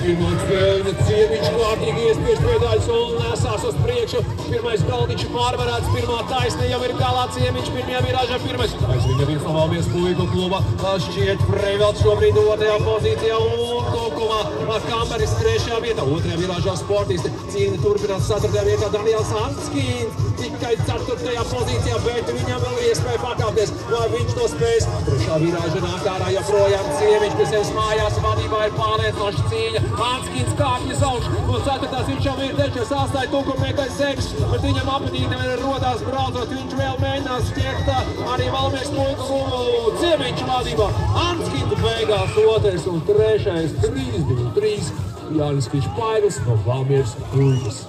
Pirmā spēle, Ciemiņš kārtīgi iespiež pēdāļas un nesās uz priekšu. Pirmais galdiņš pārvarēts, pirmā taisne jau ir galā. Ciemiņš pirmajā virāžā pirmais. Aizvina viens no Valmies puiku kluba. Šķiet Freivelts šobrīd otrajā pozīcijā un Tukumā. Kamberis trešajā vietā. Otrajā virāžā sportisti. Cīņa turpinās ceturtajā vietā Daniels Anskīns. Tikai ceturtajā pozīcijā, bet viņam vēl iespēja pakāpties. Vai viņš to spēs? Trešā virāža nāk ārā joprojām Ciemiņš pie sevis mājās. Vadībā ir pārliecinoša cīņa. Anskīns kāpjas augšu. No ceturtās viņš jau ir tečs atstāja Tukumēkais sevis, bet viņam apetīti nevar rodās braucot. Viņš vēl mēģinās šķiet arī Valmies puiku klubu Ciemiņš vadībā. Anskīns beigās otrais un trešais 3-2-3. Jānis Kišpaigls no Valmies puikas.